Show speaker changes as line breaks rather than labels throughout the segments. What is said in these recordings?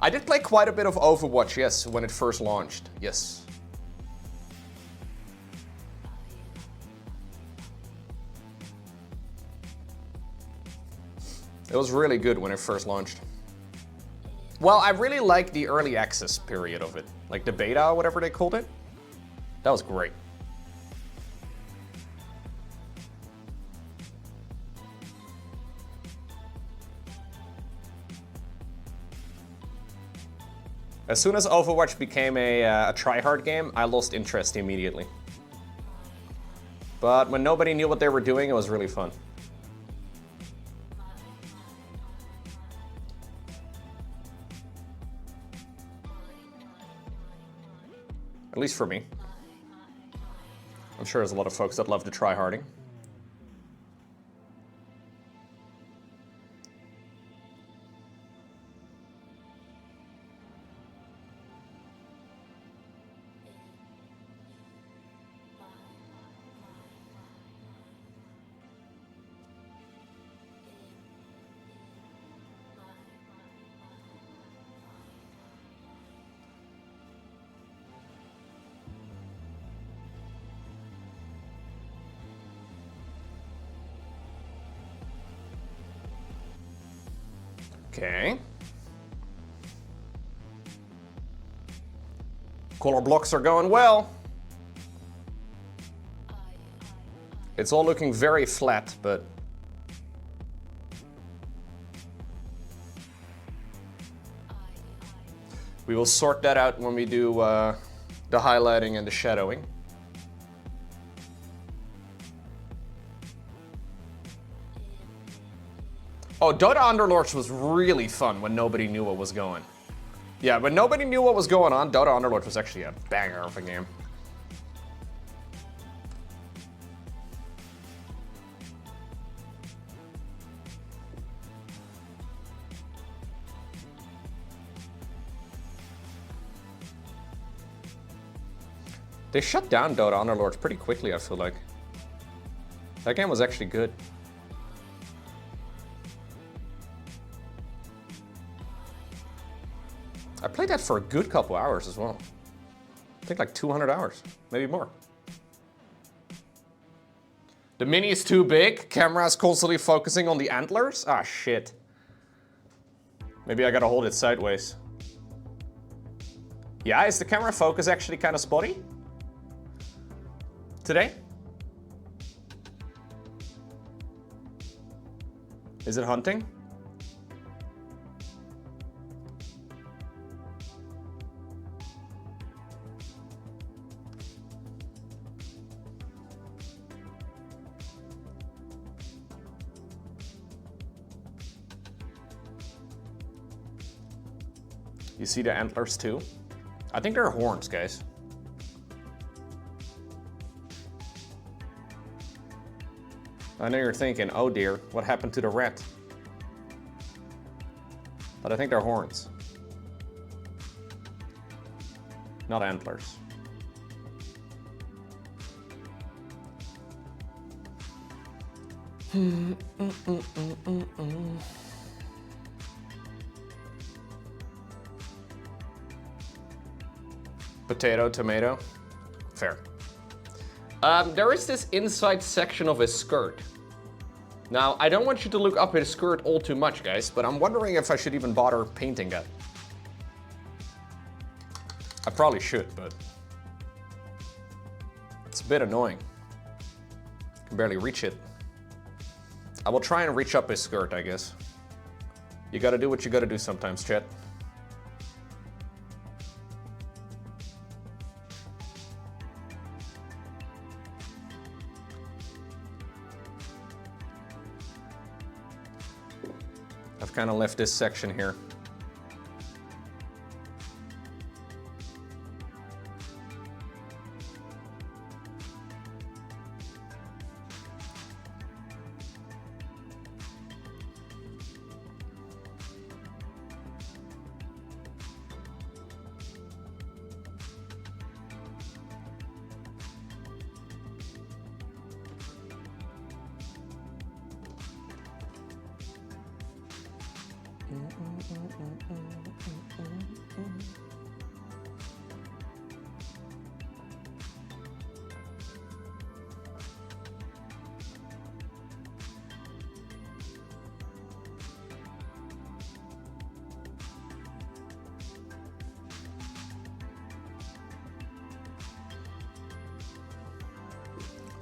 I did play quite a bit of Overwatch, yes, when it first launched, yes. It was really good when it first launched. Well, I really liked the early access period of it. Like the beta or whatever they called it. That was great. As soon as Overwatch became a try-hard game, I lost interest immediately. But when nobody knew what they were doing, it was really fun. At least for me. I'm sure there's a lot of folks that love the try-harding. Okay. Color blocks are going well. It's all looking very flat, but we will sort that out when we do the highlighting and the shadowing. Oh, Dota Underlords was really fun when nobody knew what was going. Yeah, when nobody knew what was going on, Dota Underlords was actually a banger of a game. They shut down Dota Underlords pretty quickly, I feel like. That game was actually good. I played that for a good couple hours as well. I think like 200 hours, maybe more. The mini is too big. Camera is constantly focusing on the antlers. Ah, shit. Maybe I gotta hold it sideways. Yeah, is the camera focus actually kind of spotty today? Is it hunting? You see the antlers too? I think they're horns, guys. I know you're thinking, oh dear, what happened to the rat? But I think they're horns. Not antlers. Potato, tomato. Fair. There is this inside section of his skirt. Now, I don't want you to look up his skirt all too much, guys, but I'm wondering if I should even bother painting that. I probably should, but it's a bit annoying. I can barely reach it. I will try and reach up his skirt, I guess. You gotta do what you gotta do sometimes, chat. I've kind of left this section here.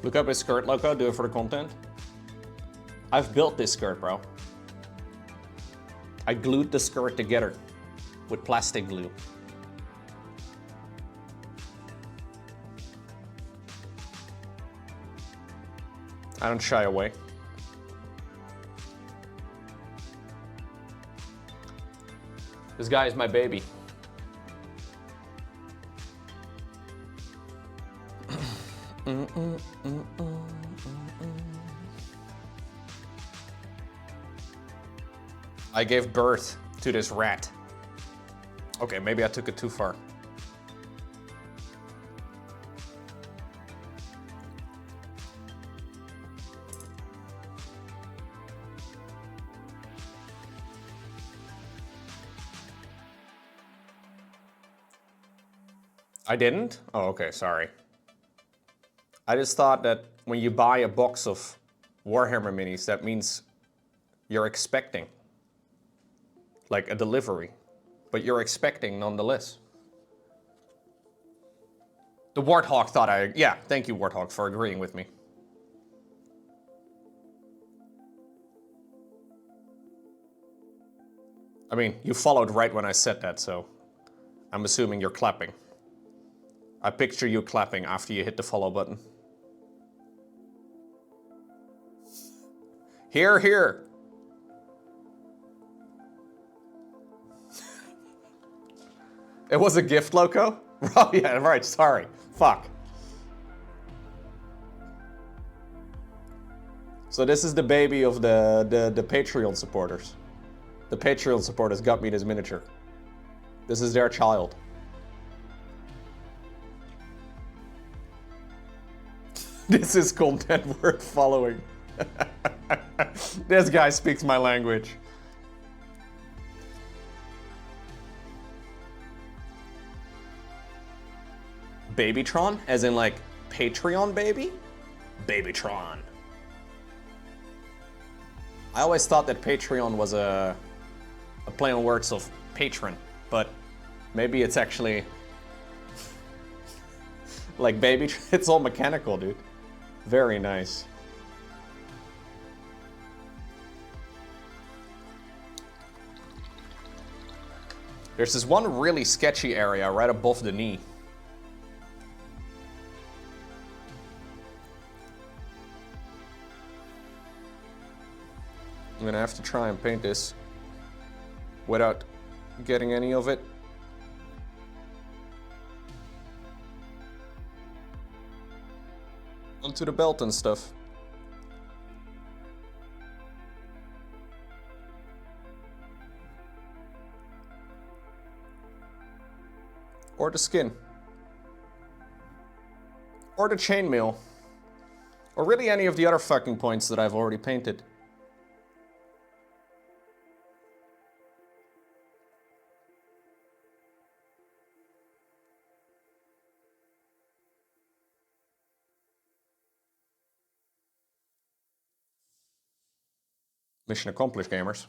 Look up his skirt, Lowko, do it for the content. I've built this skirt, bro. I glued the skirt together with plastic glue. I don't shy away. This guy is my baby. I gave birth to this rat. Okay, maybe I took it too far. I didn't? Oh, okay, sorry. I just thought that when you buy a box of Warhammer minis, that means you're expecting. Like a delivery. But you're expecting nonetheless. The Warthog thought I... Yeah, thank you, Warthog, for agreeing with me. I mean, you followed right when I said that, so I'm assuming you're clapping. I picture you clapping after you hit the follow button. Here, here. It was a gift, Lowko? Oh yeah, right, sorry. Fuck. So this is the baby of the Patreon supporters. The Patreon supporters got me this miniature. This is their child. This is content worth following. This guy speaks my language. Babytron? As in like Patreon baby? Babytron. I always thought that Patreon was a play on words of patron, but maybe it's actually like baby. It's all mechanical, dude. Very nice. There's this one really sketchy area right above the knee. I'm gonna have to try and paint this without getting any of it onto the belt and stuff. Or the skin. Or the chainmail. Or really any of the other fucking points that I've already painted. Mission accomplished, gamers.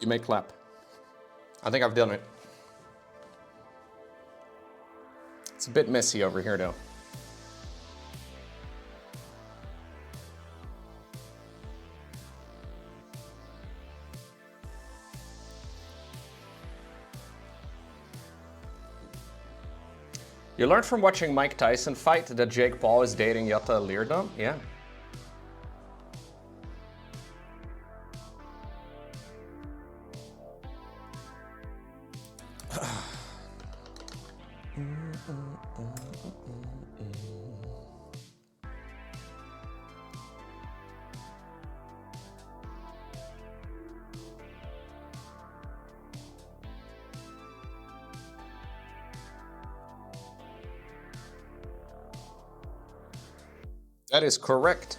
You may clap. I think I've done it. It's a bit messy over here, though. You learned from watching Mike Tyson fight that Jake Paul is dating Jutta Leerdam? Yeah. That is correct.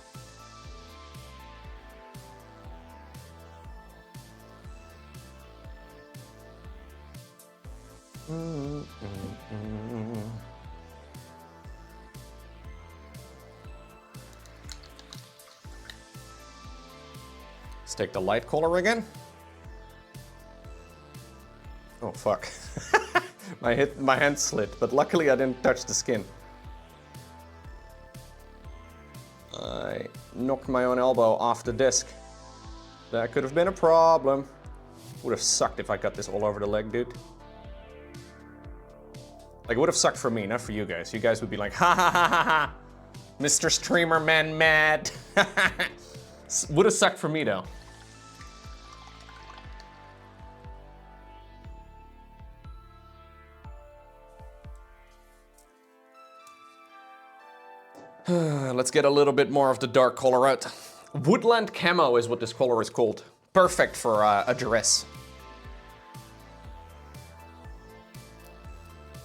Let's take the light color again. Oh fuck. My hand slid, but luckily I didn't touch the skin. I knocked my own elbow off the disc. That could have been a problem. Would have sucked if I got this all over the leg, dude. Like, it would have sucked for me, not for you guys. You guys would be like, ha ha ha ha ha! Mr. Streamer Man mad! Would have sucked for me, though. Let's get a little bit more of the dark color out. Woodland camo is what this color is called. Perfect for a dress.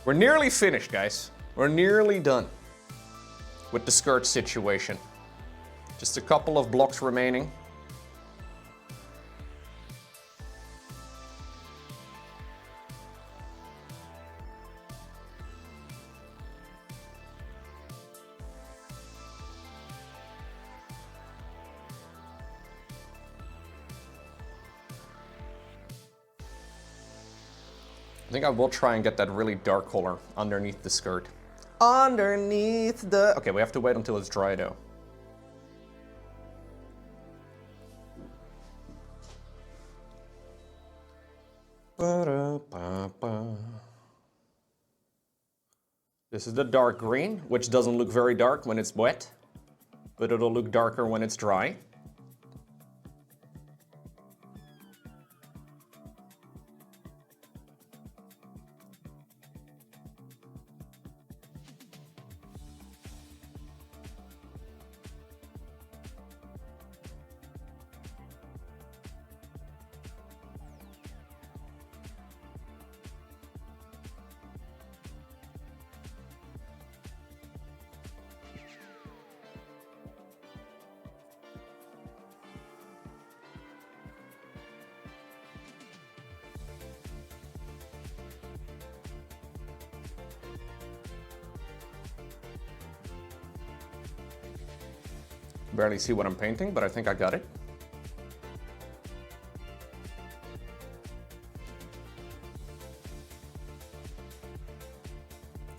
We're nearly finished, guys. We're nearly done with the skirt situation. Just a couple of blocks remaining. I think I will try and get that really dark color underneath the skirt. Underneath the... Okay, we have to wait until it's dry though. This is the dark green, which doesn't look very dark when it's wet, but it'll look darker when it's dry. Barely see what I'm painting, but I think I got it.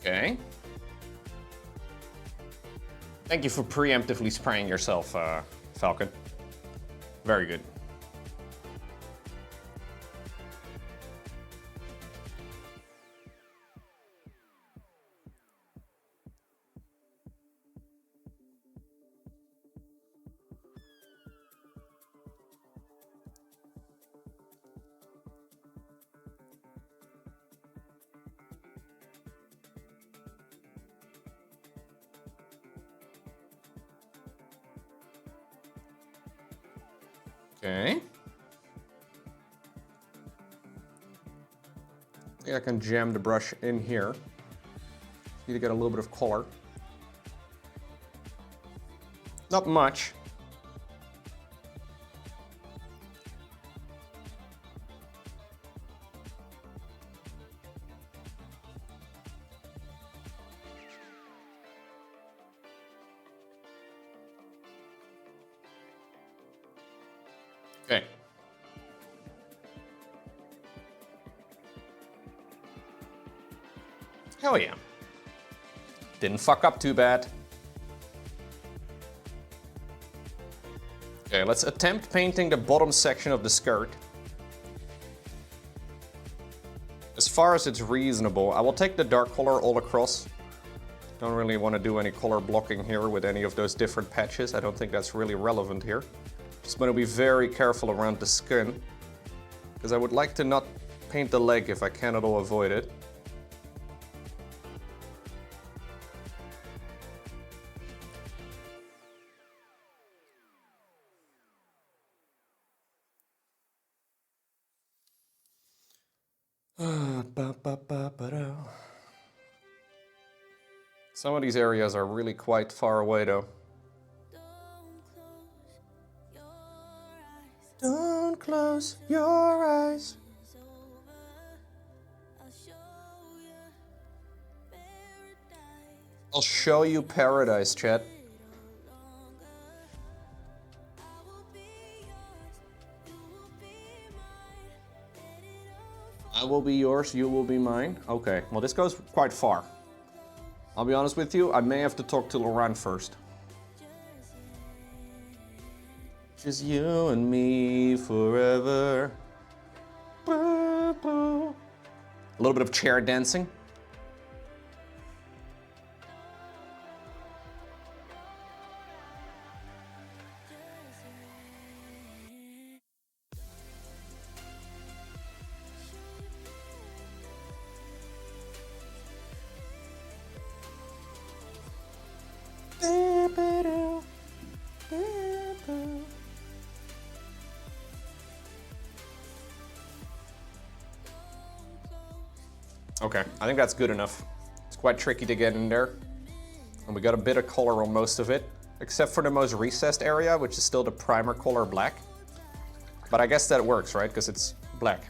Okay. Thank you for preemptively spraying yourself, Falcon. Very good. Okay. I think I can jam the brush in here. Need to get a little bit of color. Not much. Okay. Hell yeah. Didn't fuck up too bad. Okay, let's attempt painting the bottom section of the skirt. As far as it's reasonable, I will take the dark color all across. Don't really want to do any color blocking here with any of those different patches. I don't think that's really relevant here. Just want to be very careful around the skin, because I would like to not paint the leg if I can at all avoid it. Some of these areas are really quite far away though. Don't close your eyes. I'll show you paradise, chat. I will be yours, you will be mine. Okay, well this goes quite far. I'll be honest with you, I may have to talk to Laurent first. Just you and me forever. A little bit of chair dancing. Okay, I think that's good enough. It's quite tricky to get in there. And we got a bit of color on most of it, except for the most recessed area, which is still the primer color black. But I guess that works, right? Because it's black.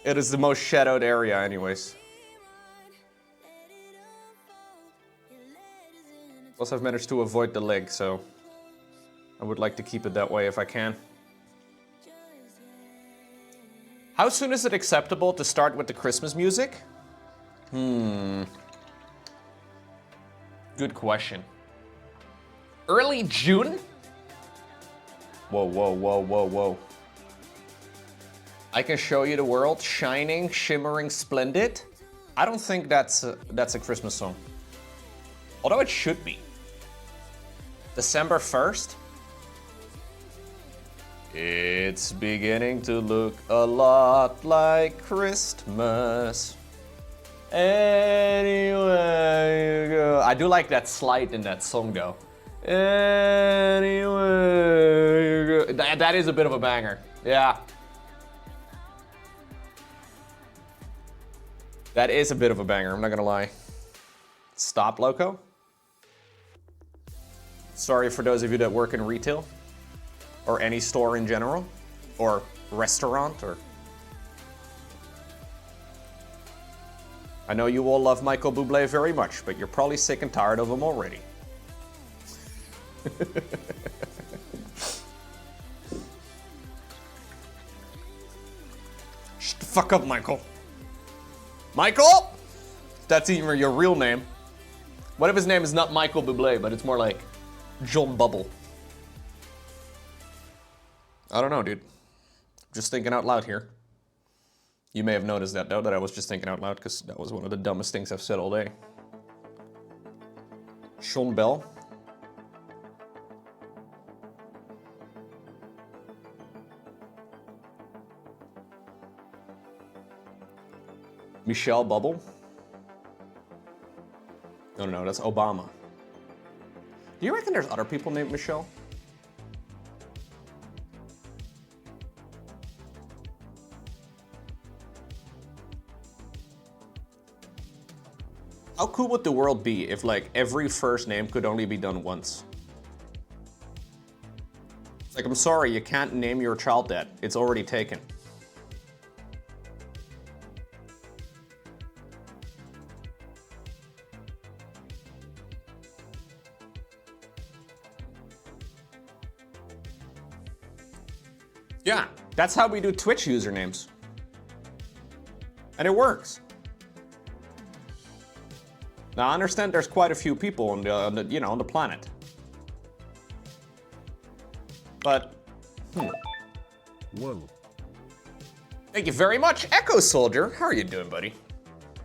It is the most shadowed area anyways. Plus I've managed to avoid the leg, so I would like to keep it that way if I can. How soon is it acceptable to start with the Christmas music? Good question. Early June? Whoa, whoa, whoa, whoa, whoa. I can show you the world, shining, shimmering, splendid. I don't think that's a Christmas song. Although it should be. December 1st? It's beginning to look a lot like Christmas. Anywhere you go. I do like that slide in that song though. Anywhere you go. That is a bit of a banger. Yeah. That is a bit of a banger, I'm not gonna lie. Stop, Lowko. Sorry for those of you that work in retail. Or any store in general, or restaurant, or... I know you all love Michael Bublé very much, but you're probably sick and tired of him already. Shut the fuck up, Michael. Michael? That's even your real name. What if his name is not Michael Bublé, but it's more like John Bubble? I don't know, dude. Just thinking out loud here. You may have noticed that, though, that I was just thinking out loud, because that was one of the dumbest things I've said all day. Sean Bell. Michelle Bubble. No, that's Obama. Do you reckon there's other people named Michelle? How cool would the world be if, like, every first name could only be done once? It's like, I'm sorry, you can't name your child that. It's already taken. Yeah, that's how we do Twitch usernames. And it works. Now, I understand there's quite a few people on the planet. But,
Whoa.
Thank you very much, Echo Soldier. How are you doing, buddy?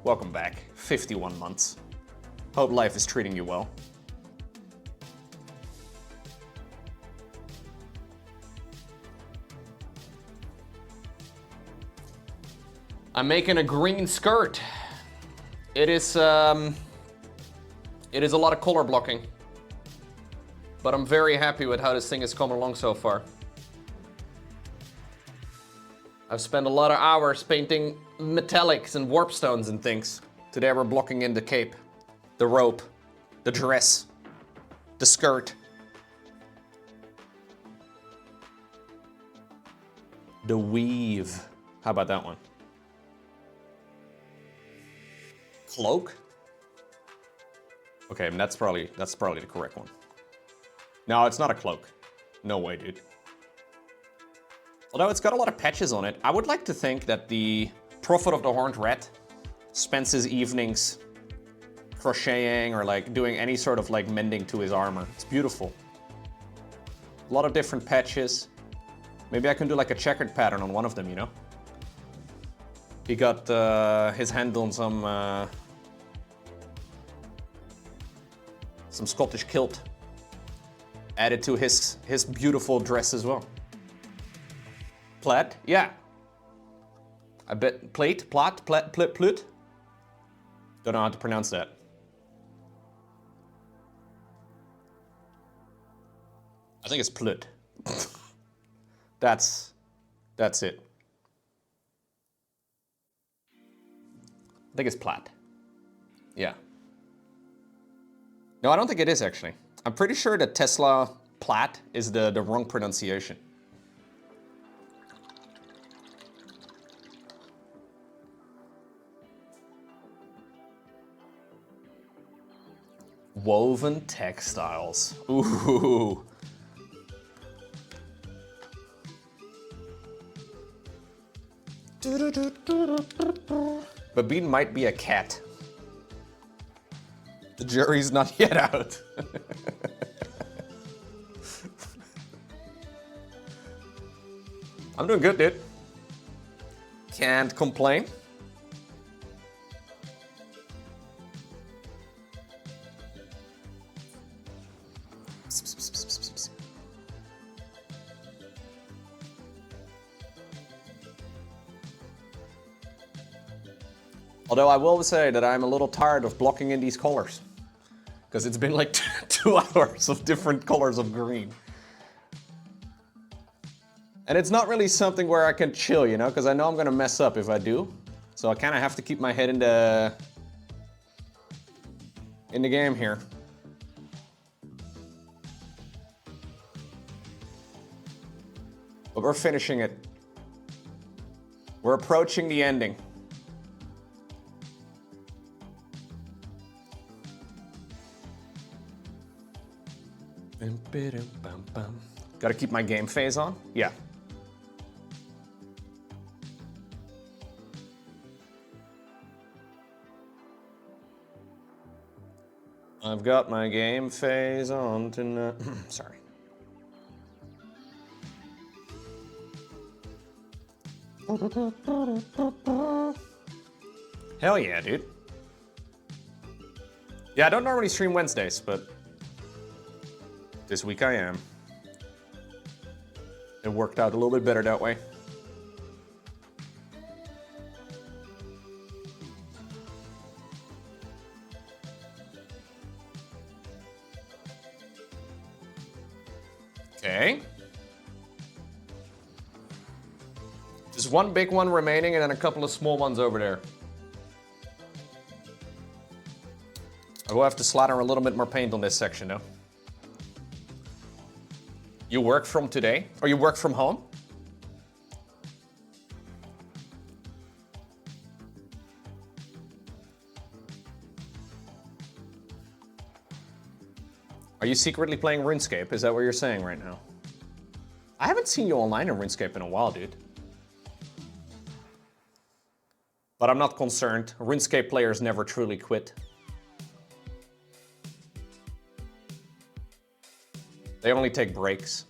Welcome back. 51 months. Hope life is treating you well. I'm making a green skirt. It is a lot of color blocking, but I'm very happy with how this thing has come along so far. I've spent a lot of hours painting metallics and warp stones and things. Today we're blocking in the cape, the rope, the dress, the skirt, the weave. How about that one? Cloak? Okay, that's probably the correct one. No, it's not a cloak. No way, dude. Although it's got a lot of patches on it, I would like to think that the Prophet of the Horned Rat spends his evenings crocheting or like doing any sort of like mending to his armor. It's beautiful. A lot of different patches. Maybe I can do like a checkered pattern on one of them, you know? He got his hand on some Scottish kilt. Added to his beautiful dress as well. Plaid? Yeah. I bet plate? Plot? Plut? Don't know how to pronounce that. I think it's plut. That's it. I think it's plat. Yeah. No, I don't think it is actually. I'm pretty sure that Tesla plat is the wrong pronunciation. Woven textiles. Ooh. Babine might be a cat. The jury's not yet out. I'm doing good, dude. Can't complain. Although I will say that I'm a little tired of blocking in these colors. Because it's been like 2 hours of different colors of green. And it's not really something where I can chill, you know, because I know I'm gonna mess up if I do. So I kind of have to keep my head in the game here. But we're finishing it. We're approaching the ending. Gotta keep my game phase on? Yeah. I've got my game phase on tonight. Sorry. Hell yeah, dude. Yeah, I don't normally stream Wednesdays, but this week I am. It worked out a little bit better that way. Okay. Just one big one remaining and then a couple of small ones over there. I will have to slather a little bit more paint on this section though. You work from today? Or you work from home? Are you secretly playing RuneScape? Is that what you're saying right now? I haven't seen you online in RuneScape in a while, dude. But I'm not concerned. RuneScape players never truly quit. They only take breaks.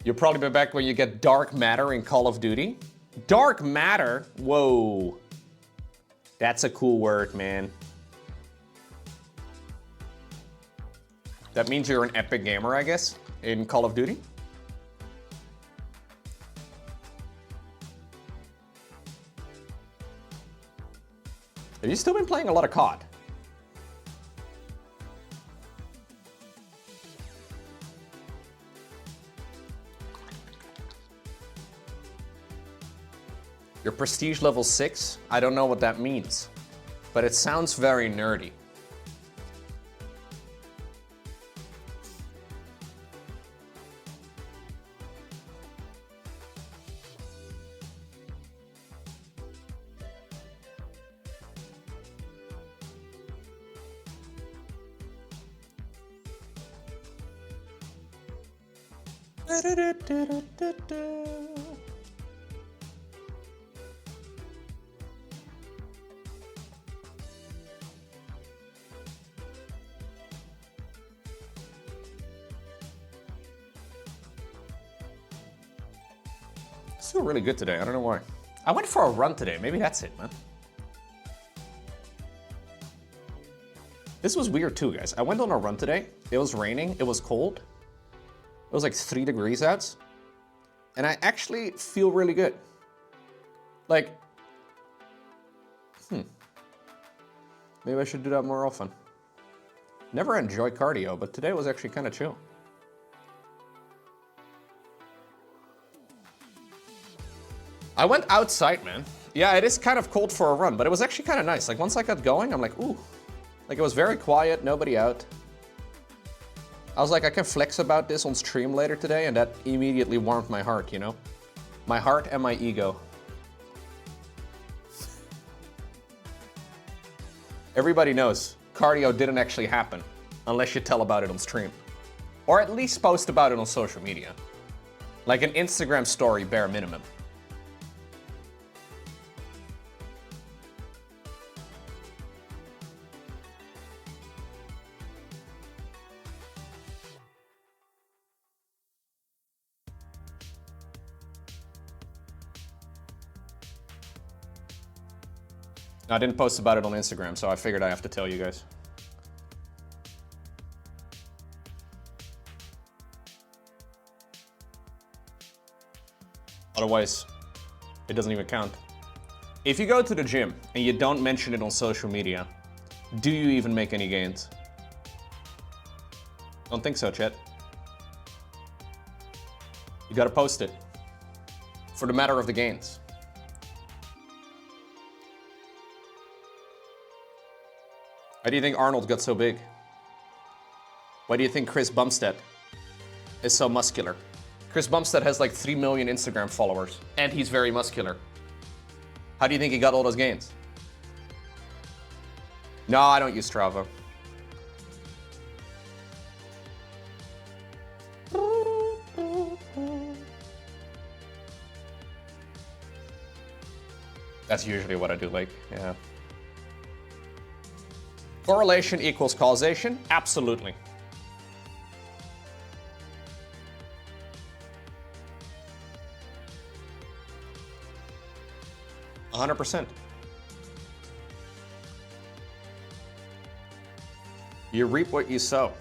You'll probably be back when you get dark matter in Call of Duty. Dark matter? Whoa. That's a cool word, man. That means you're an epic gamer, I guess, in Call of Duty. Have you still been playing a lot of COD? Your prestige level 6? I don't know what that means, but it sounds very nerdy. I feel really good today. I don't know why. I went for a run today. Maybe that's it, man. This was weird too, guys. I went on a run today. It was raining. It was cold. It was like 3 degrees out. And I actually feel really good. Like, maybe I should do that more often. Never enjoy cardio, but today was actually kind of chill. I went outside, man. Yeah, it is kind of cold for a run, but it was actually kind of nice. Like, once I got going, I'm like, ooh. Like, it was very quiet, nobody out. I was like, I can flex about this on stream later today, and that immediately warmed my heart, you know? My heart and my ego. Everybody knows cardio didn't actually happen unless you tell about it on stream. Or at least post about it on social media. Like an Instagram story, bare minimum. I didn't post about it on Instagram, so I figured I have to tell you guys. Otherwise, it doesn't even count. If you go to the gym and you don't mention it on social media, do you even make any gains? Don't think so, Chet. You gotta post it. For the matter of the gains. Why do you think Arnold got so big? Why do you think Chris Bumstead is so muscular? Chris Bumstead has like 3 million Instagram followers, and he's very muscular. How do you think he got all those gains? No, I don't use Strava. That's usually what I do, like, yeah. Correlation equals causation? Absolutely. %. You reap what you sow.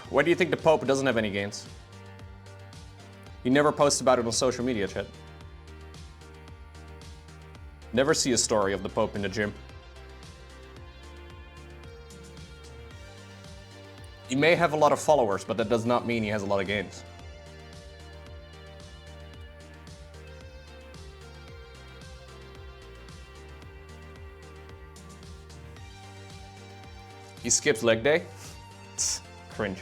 Why do you think the Pope doesn't have any gains? He never posts about it on social media, Chet. Never see a story of the Pope in the gym. He may have a lot of followers, but that does not mean he has a lot of gains. He skips leg day? Cringe.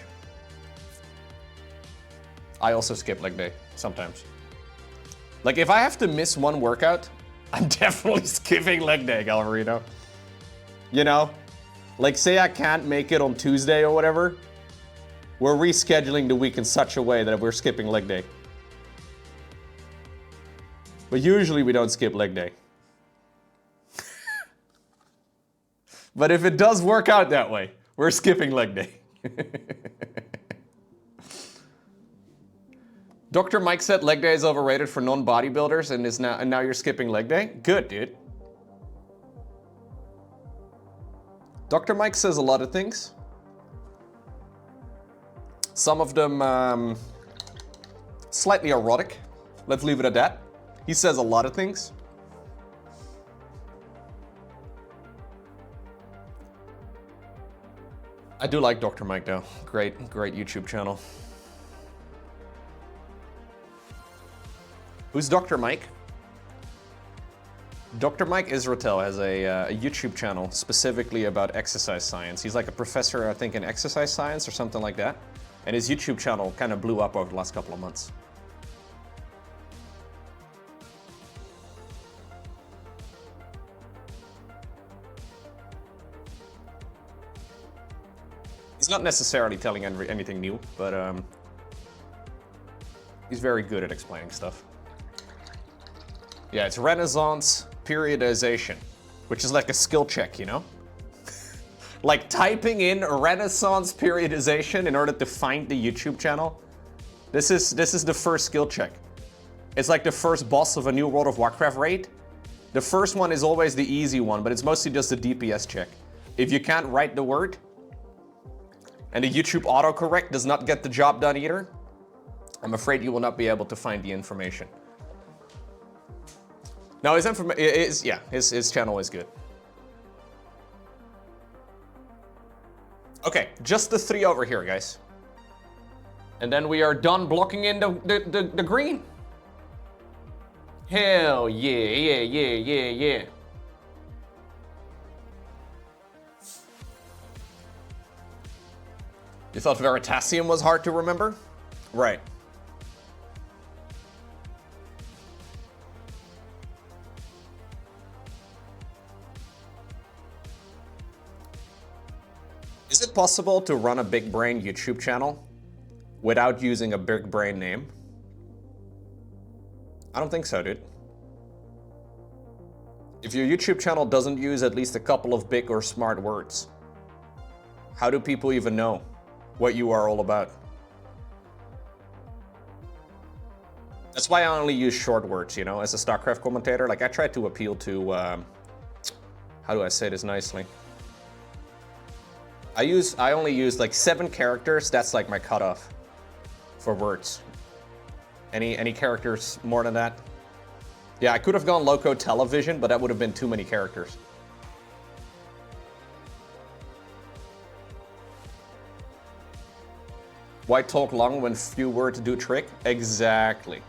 I also skip leg day, sometimes. Like, if I have to miss one workout, I'm definitely skipping leg day, Galvarino. You know? Like, say I can't make it on Tuesday or whatever, we're rescheduling the week in such a way that we're skipping leg day. But usually we don't skip leg day. But if it does work out that way, we're skipping leg day. Dr. Mike said leg day is overrated for non-bodybuilders and now you're skipping leg day? Good, dude. Dr. Mike says a lot of things. Some of them slightly erotic. Let's leave it at that. He says a lot of things. I do like Dr. Mike though. Great YouTube channel. Who's Dr. Mike? Dr. Mike Israel has a YouTube channel specifically about exercise science. He's like a professor, I think, in exercise science or something like that. And his YouTube channel kind of blew up over the last couple of months. He's not necessarily telling anything new, but he's very good at explaining stuff. Yeah, it's Renaissance periodization, which is like a skill check, you know? Like typing in Renaissance periodization in order to find the YouTube channel. This is the first skill check. It's like the first boss of a new World of Warcraft raid. The first one is always the easy one, but it's mostly just a DPS check. If you can't write the word, and the YouTube autocorrect does not get the job done either, I'm afraid you will not be able to find the information. No, his channel is good. Okay, just the 3 over here, guys. And then we are done blocking in the green. Hell yeah. You thought Veritasium was hard to remember? Right. Is it possible to run a big brain YouTube channel without using a big brain name? I don't think so, dude. If your YouTube channel doesn't use at least a couple of big or smart words, how do people even know what you are all about? That's why I only use short words, you know, as a StarCraft commentator. Like, I try to appeal to, how do I say this nicely? I only use like 7 characters. That's like my cutoff for words. Any characters more than that? Yeah, I could have gone Lowko television, but that would have been too many characters. Why talk long when few words do trick? Exactly.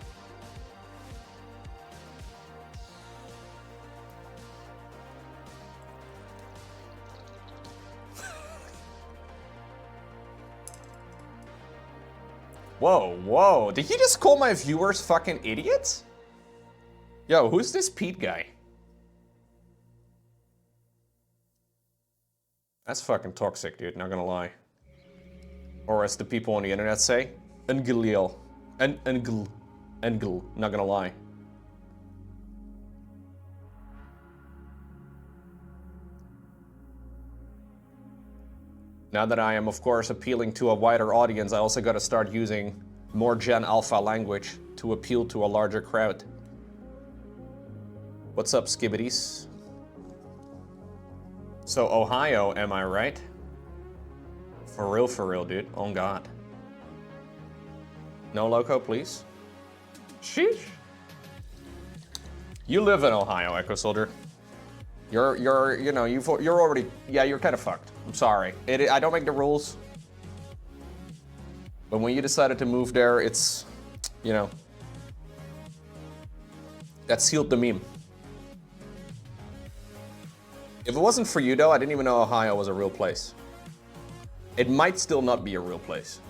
Whoa. Did he just call my viewers fucking idiots? Yo, who's this Pete guy? That's fucking toxic, dude, not gonna lie. Or as the people on the internet say, Engel. Engel, not gonna lie. Now that I am, of course, appealing to a wider audience, I also gotta start using more Gen Alpha language to appeal to a larger crowd. What's up, skibbities? So, Ohio, am I right? For real, dude. On God. No Lowko, please. Sheesh. You live in Ohio, Echo Soldier. You're already, yeah, you're kind of fucked. I'm sorry. I don't make the rules. But when you decided to move there, it's, you know, that sealed the meme. If it wasn't for you, though, I didn't even know Ohio was a real place. It might still not be a real place.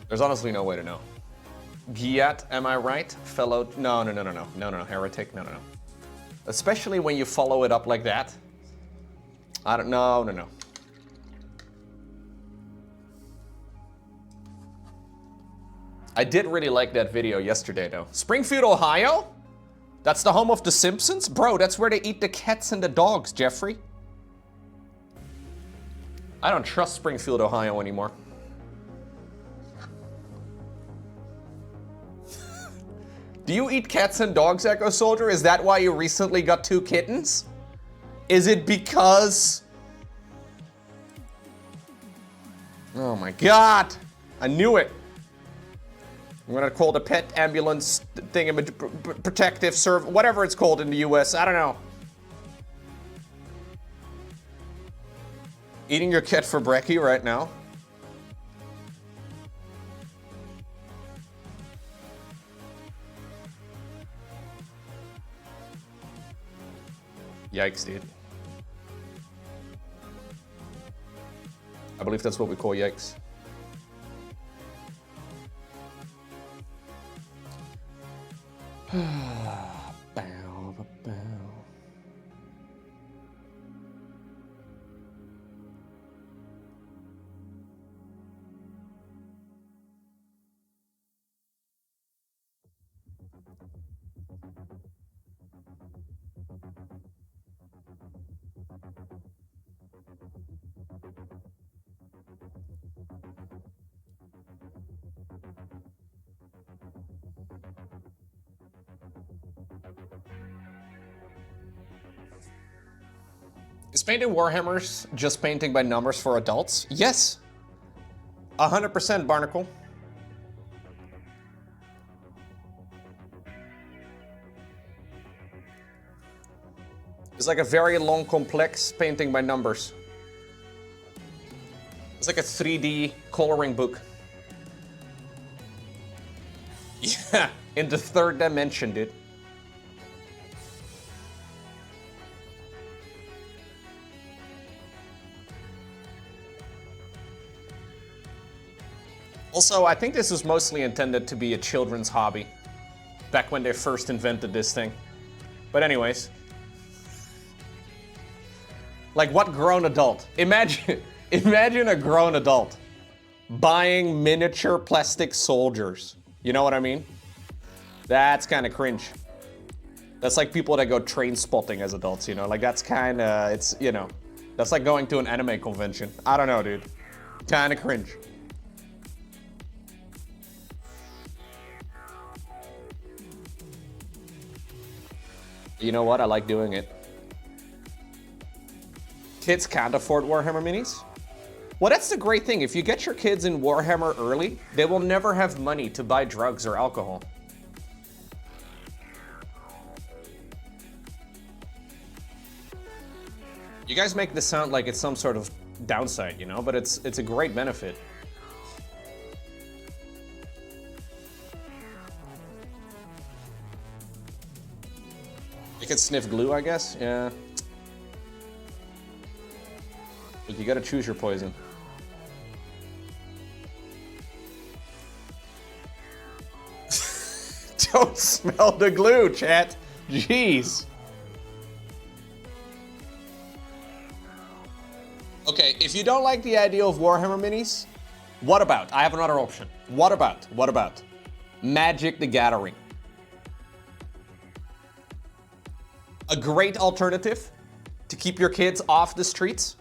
There's honestly no way to know. Giat, am I right? Fellow, no, heretic, no. Especially when you follow it up like that. I don't, no. I did really like that video yesterday, though. Springfield, Ohio? That's the home of The Simpsons? Bro, that's where they eat the cats and the dogs, Jeffrey. I don't trust Springfield, Ohio anymore. Do you eat cats and dogs, Echo Soldier? Is that why you recently got 2 kittens? Is it because... Oh my god! I knew it! I'm gonna call the pet ambulance thing protective serve, whatever it's called in the US, I don't know. Eating your cat for brekkie right now? Yikes, dude. I believe that's what we call yikes. Bow, bow. Is painting Warhammers just painting by numbers for adults? Yes. 100%, Barnacle. It's like a very long, complex painting by numbers. It's like a 3D coloring book. Yeah, in the 3rd dimension, dude. Also, I think this was mostly intended to be a children's hobby back when they first invented this thing. But anyways. Like, what grown adult? Imagine a grown adult buying miniature plastic soldiers. You know what I mean? That's kind of cringe. That's like people that go train spotting as adults, you know? Like, that's kind of, it's, you know, that's like going to an anime convention. I don't know, dude. Kind of cringe. You know what? I like doing it. Kids can't afford Warhammer minis? Well, that's the great thing. If you get your kids in Warhammer early, they will never have money to buy drugs or alcohol. You guys make this sound like it's some sort of downside, you know, but it's a great benefit. You can sniff glue, I guess? Yeah. But you gotta choose your poison. Don't smell the glue, chat. Jeez. Okay, if you don't like the idea of Warhammer minis, what about? I have another option. What about? Magic the Gathering. A great alternative to keep your kids off the streets.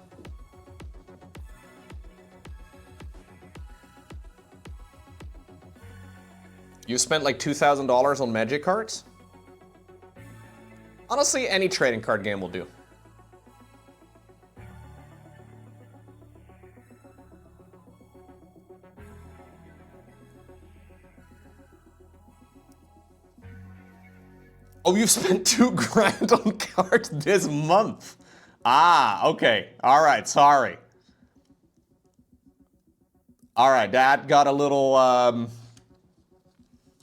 You spent like $2,000 on Magic cards? Honestly, any trading card game will do. Oh, you spent $2 grand on cards this month. Ah, okay. All right, sorry. All right, that got a little,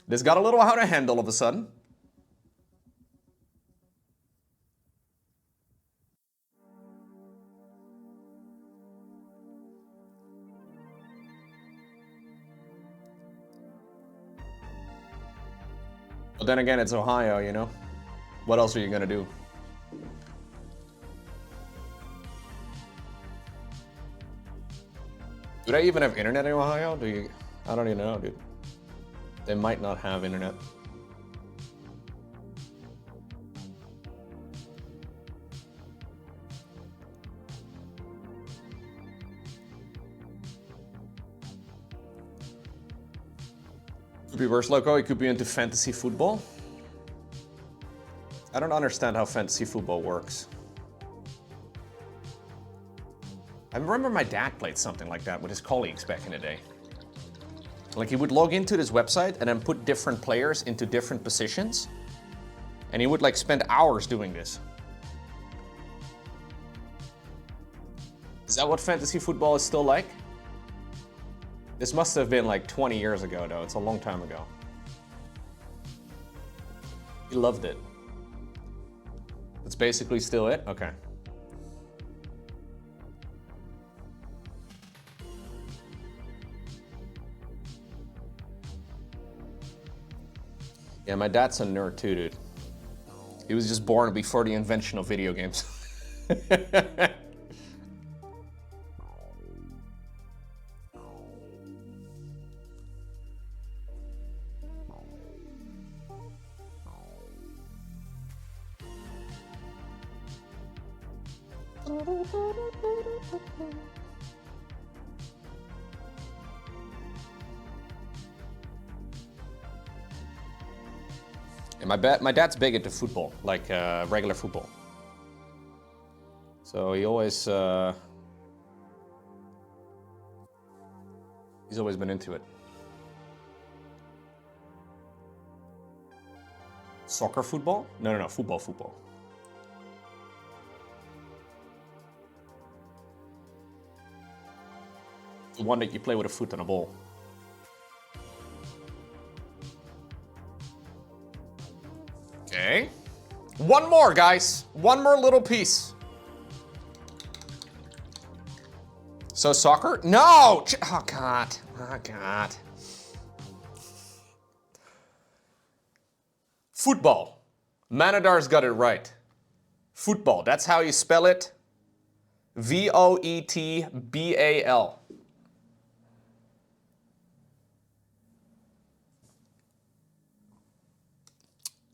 this got a little out of hand all of a sudden. But then again, it's Ohio, you know? What else are you gonna do? Do they even have internet in Ohio? I don't even know, dude. They might not have internet. be worse, Lowko. He could be into fantasy football. I don't understand how fantasy football works. I remember my dad played something like that with his colleagues back in the day. Like he would log into this website and then put different players into different positions. And he would like spend hours doing this. Is that what fantasy football is still like? This must have been like 20 years ago though. It's a long time ago. He loved it. That's basically still it? Okay. Yeah, my dad's a nerd too, dude. He was just born before the invention of video games. And my dad's big into football, like regular football. So he always he's always been into it. Soccer football? No, football. The one that you play with a foot and a ball. Okay. One more, guys. One more little piece. So soccer? No! Oh, God. Oh, God. Football. Manadar's got it right. Football. That's how you spell it. V-O-E-T-B-A-L.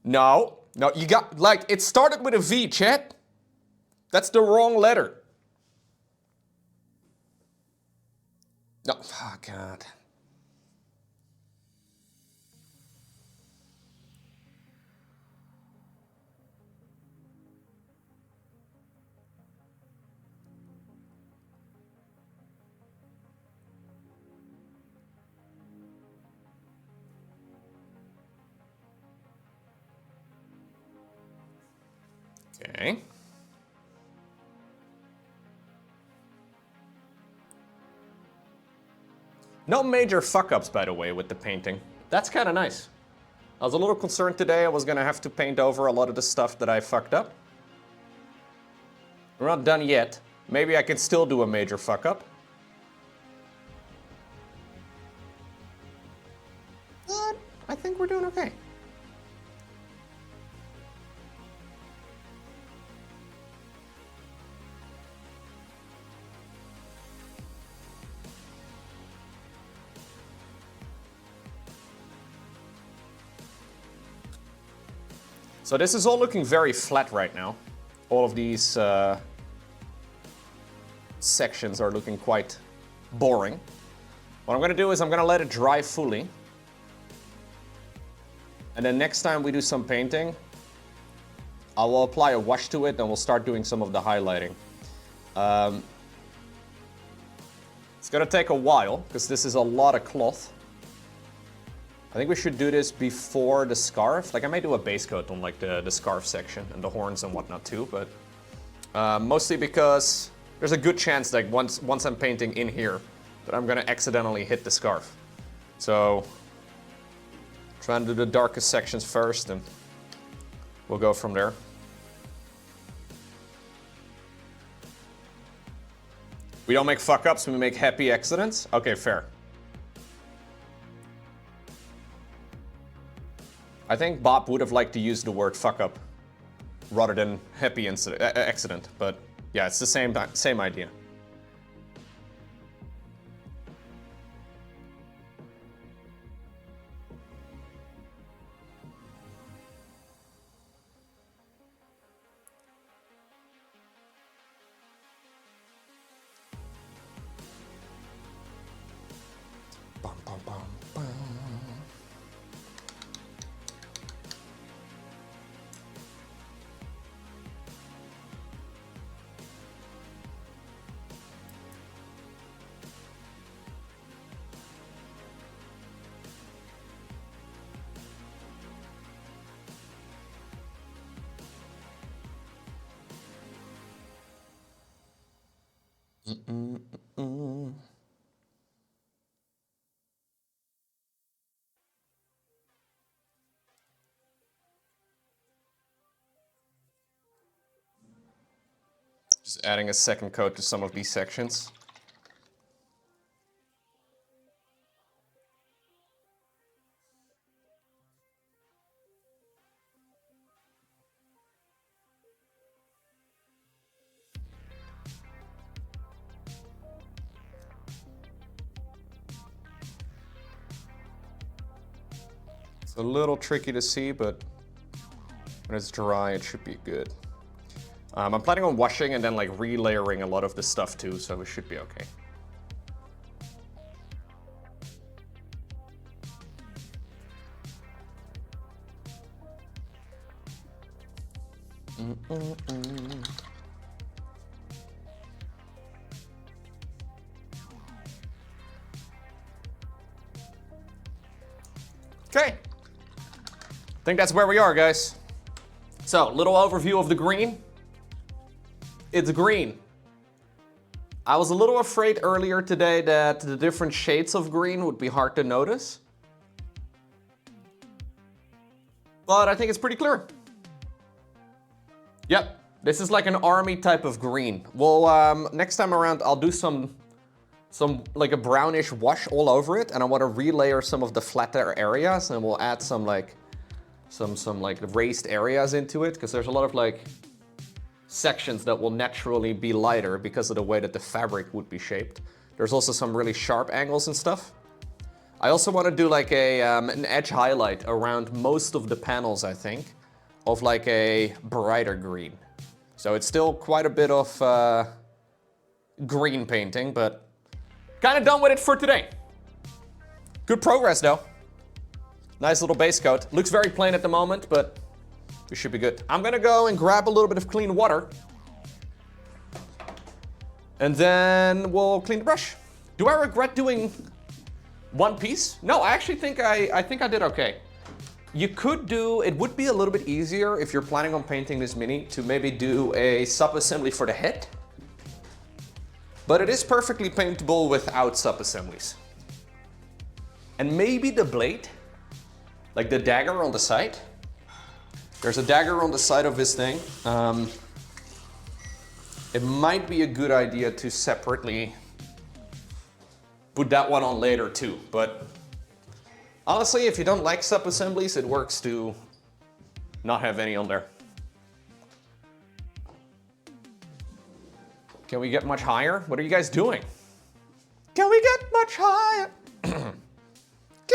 No, you got, like, it started with a V, chat. That's the wrong letter. No, oh, God. Okay. No major fuck-ups, by the way, with the painting. That's kind of nice. I was a little concerned today I was going to have to paint over a lot of the stuff that I fucked up. We're not done yet. Maybe I can still do a major fuck-up. But I think we're doing okay. So this is all looking very flat right now. All of these sections are looking quite boring. What I'm gonna do is I'm gonna let it dry fully. And then next time we do some painting, I will apply a wash to it and we'll start doing some of the highlighting. It's gonna take a while because this is a lot of cloth. I think we should do this before the scarf. Like I may do a base coat on like the scarf section and the horns and whatnot too, but mostly because there's a good chance that once I'm painting in here that I'm gonna accidentally hit the scarf. So try and do the darkest sections first and we'll go from there. We don't make fuck ups, we make happy accidents? Okay, fair. I think Bob would have liked to use the word fuck up rather than happy accident, but yeah, it's the same idea. Bum, bum, bum, bum. Just adding a second coat to some of these sections. It's a little tricky to see, but when it's dry, it should be good. I'm planning on washing and then like relayering a lot of the stuff too, so it should be okay. Okay. I think that's where we are, guys. So, little overview of the green. It's green. I was a little afraid earlier today that the different shades of green would be hard to notice. But I think it's pretty clear. Yep, this is like an army type of green. Well, next time around I'll do some like a brownish wash all over it, and I want to relayer some of the flatter areas, and we'll add some like raised areas into it, because there's a lot of like sections that will naturally be lighter because of the way that the fabric would be shaped. There's also some really sharp angles and stuff. I also want to do like an edge highlight around most of the panels, I think, of like a brighter green. So it's still quite a bit of green painting, but kind of done with it for today. Good progress though. Nice little base coat. Looks very plain at the moment, but we should be good. I'm gonna go and grab a little bit of clean water, and then we'll clean the brush. Do I regret doing one piece? No, I actually think I did okay. You could do, it would be a little bit easier if you're planning on painting this mini to maybe do a sub-assembly for the head. But it is perfectly paintable without sub-assemblies. And maybe the blade, like the dagger on the side. There's a dagger on the side of this thing. It might be a good idea to separately put that one on later too, but honestly, if you don't like sub-assemblies, it works to not have any on there. Can we get much higher? What are you guys doing? Can we get much higher? Can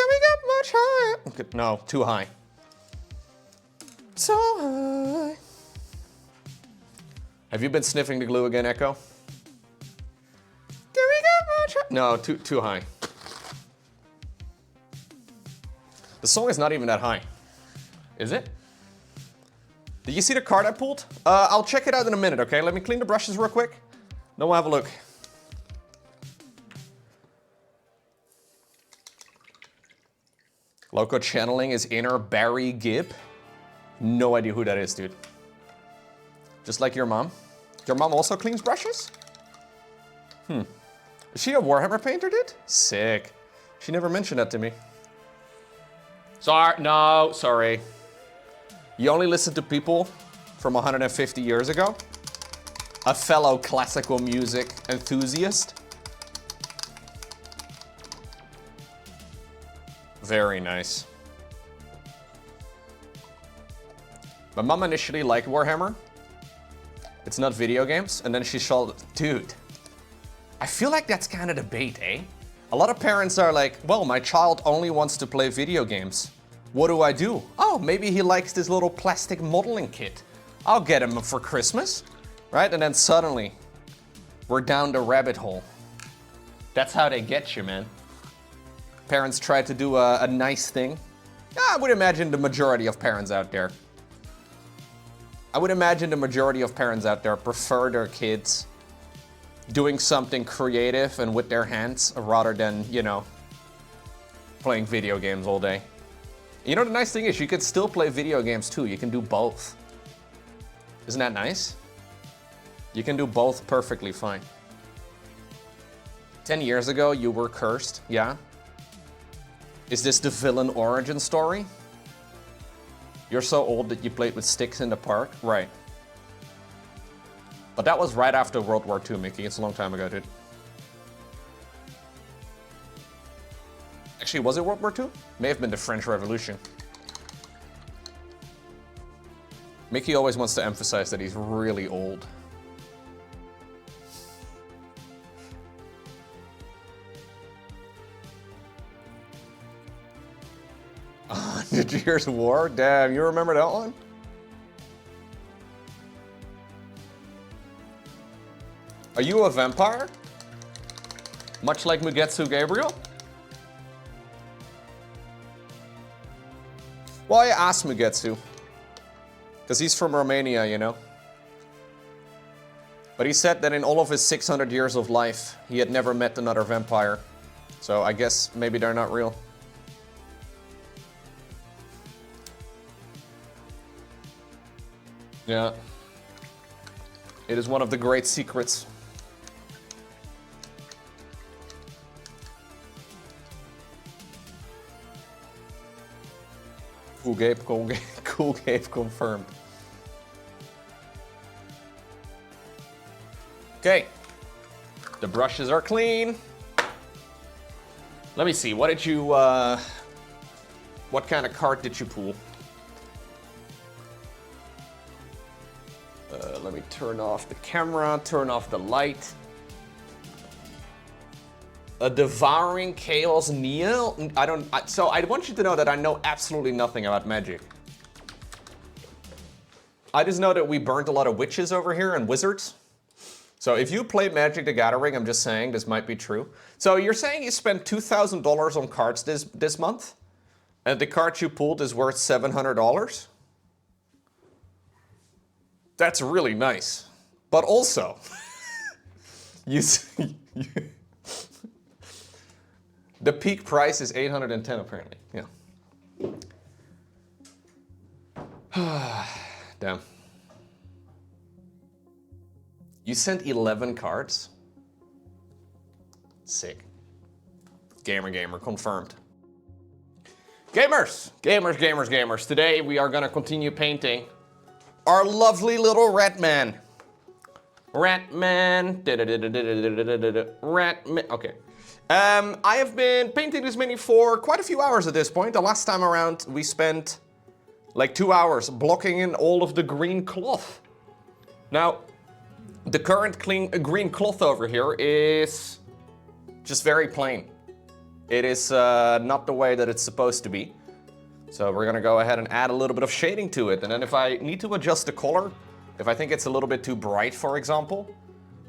we get much higher? Okay, no, too high. So high. Have you been sniffing the glue again, Echo? Can we get much higher? No, too high. The song is not even that high. Is it? Did you see the card I pulled? I'll check it out in a minute, okay? Let me clean the brushes real quick. Then we'll have a look. Lowko channeling his inner Barry Gibb. No idea who that is, dude. Just like your mom. Your mom also cleans brushes? Is she a Warhammer painter, dude? Sick. She never mentioned that to me. Sorry. You only listen to people from 150 years ago? A fellow classical music enthusiast? Very nice. My mom initially liked Warhammer. It's not video games, and then she saw, dude, I feel like that's kind of the bait, eh? A lot of parents are like, well, my child only wants to play video games. What do I do? Oh, maybe he likes this little plastic modeling kit. I'll get him for Christmas, right? And then suddenly, we're down the rabbit hole. That's how they get you, man. Parents try to do a nice thing. I would imagine the majority of parents out there. Prefer their kids doing something creative and with their hands rather than, you know, playing video games all day. You know, the nice thing is you could still play video games too. You can do both. Isn't that nice? You can do both perfectly fine. 10 years ago, you were cursed, yeah? Is this the villain origin story? You're so old that you played with sticks in the park? Right. But that was right after World War II, Mickey. It's a long time ago, dude. Actually, was it World War II? May have been the French Revolution. Mickey always wants to emphasize that he's really old. 100 Years of War? Damn, you remember that one? Are you a vampire? Much like Mugetsu Gabriel? Well, I asked Mugetsu. Because he's from Romania, you know? But he said that in all of his 600 years of life, he had never met another vampire. So I guess maybe they're not real. Yeah. It is one of the great secrets. Cool Gabe confirmed. Okay. The brushes are clean. Let me see, what did you, what kind of card did you pull? Let me turn off the camera, turn off the light. A Devouring Chaos Neil? So I want you to know that I know absolutely nothing about magic. I just know that we burnt a lot of witches over here and wizards. So if you play Magic the Gathering, I'm just saying this might be true. So you're saying you spent $2,000 on cards this month? And the card you pulled is worth $700? That's really nice. But also, the peak price is 810 apparently, yeah. Damn. You sent 11 cards? Sick. Gamer confirmed. Gamers. Today we are gonna continue painting our lovely little rat man. Ratman. Okay. I have been painting this mini for quite a few hours at this point. The last time around we spent like 2 hours blocking in all of the green cloth. Now, the current green cloth over here is just very plain. It is not the way that it's supposed to be. So we're gonna go ahead and add a little bit of shading to it. And then if I need to adjust the color, if I think it's a little bit too bright, for example,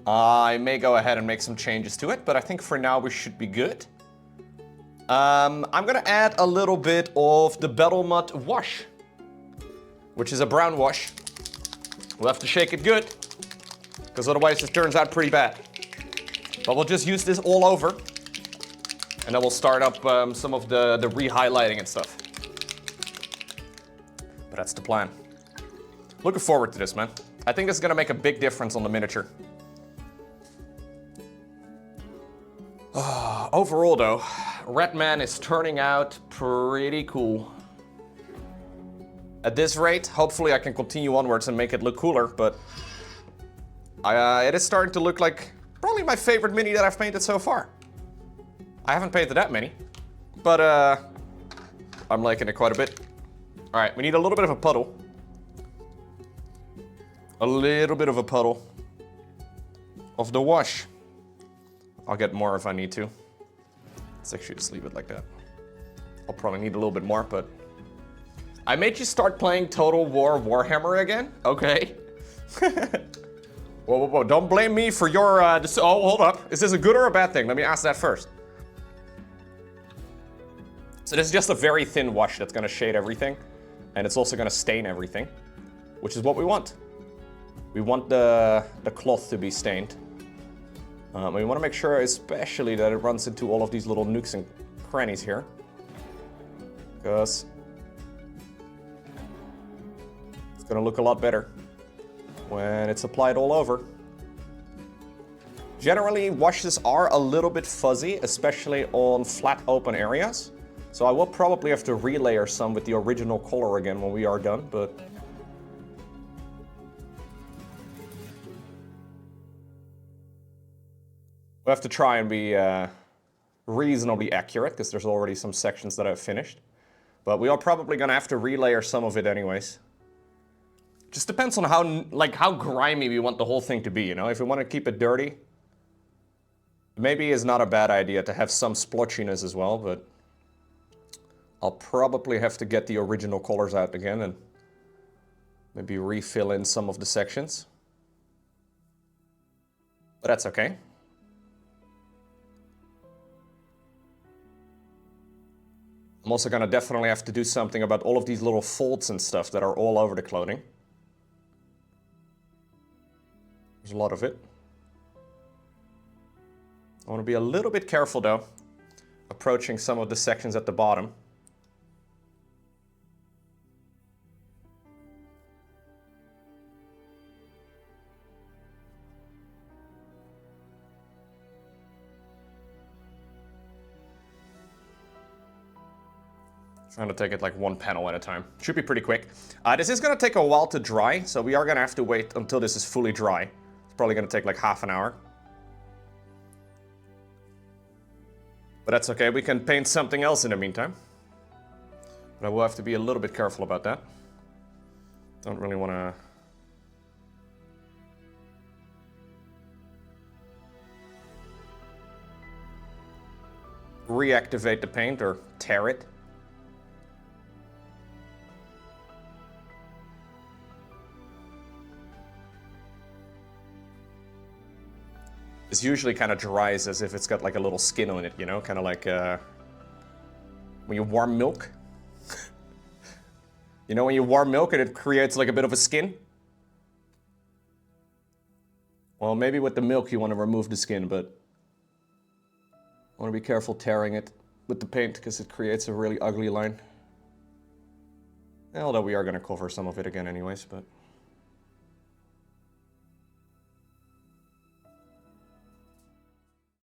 I may go ahead and make some changes to it, but I think for now we should be good. I'm gonna add a little bit of the Battle Mud wash, which is a brown wash. We'll have to shake it good, because otherwise it turns out pretty bad. But we'll just use this all over, and then we'll start up some of the re-highlighting and stuff. But that's the plan. Looking forward to this, man. I think this is gonna make a big difference on the miniature. Overall though, Ratman is turning out pretty cool. At this rate, hopefully I can continue onwards and make it look cooler, but it is starting to look like probably my favorite mini that I've painted so far. I haven't painted that many, but I'm liking it quite a bit. All right, we need a little bit of a puddle. A little bit of a puddle of the wash. I'll get more if I need to. Let's actually just leave it like that. I'll probably need a little bit more, but I made you start playing Total War Warhammer again? Okay. Whoa. Don't blame me for your, oh, hold up. Is this a good or a bad thing? Let me ask that first. So this is just a very thin wash that's gonna shade everything. And it's also gonna stain everything, which is what we want. We want the cloth to be stained. We wanna make sure especially that it runs into all of these little nooks and crannies here. Because it's gonna look a lot better when it's applied all over. Generally, washes are a little bit fuzzy, especially on flat open areas. So I will probably have to relayer some with the original color again when we are done, but... we'll have to try and be reasonably accurate, because there's already some sections that I've finished. But we are probably gonna have to relayer some of it anyways. Just depends on how grimy we want the whole thing to be, you know? If we want to keep it dirty, maybe it's not a bad idea to have some splotchiness as well, but I'll probably have to get the original colors out again and maybe refill in some of the sections. But that's okay. I'm also gonna definitely have to do something about all of these little folds and stuff that are all over the clothing. There's a lot of it. I want to be a little bit careful though, approaching some of the sections at the bottom. Trying to take it like one panel at a time. Should be pretty quick. This is going to take a while to dry, so we are going to have to wait until this is fully dry. It's probably going to take like half an hour. But that's okay, we can paint something else in the meantime. But I will have to be a little bit careful about that. Don't really want to... reactivate the paint or tear it. This usually kind of dries as if it's got like a little skin on it, you know? Kind of like when you warm milk. You know when you warm milk and it creates like a bit of a skin? Well, maybe with the milk you want to remove the skin, but I want to be careful tearing it with the paint because it creates a really ugly line. Although we are going to cover some of it again anyways, but...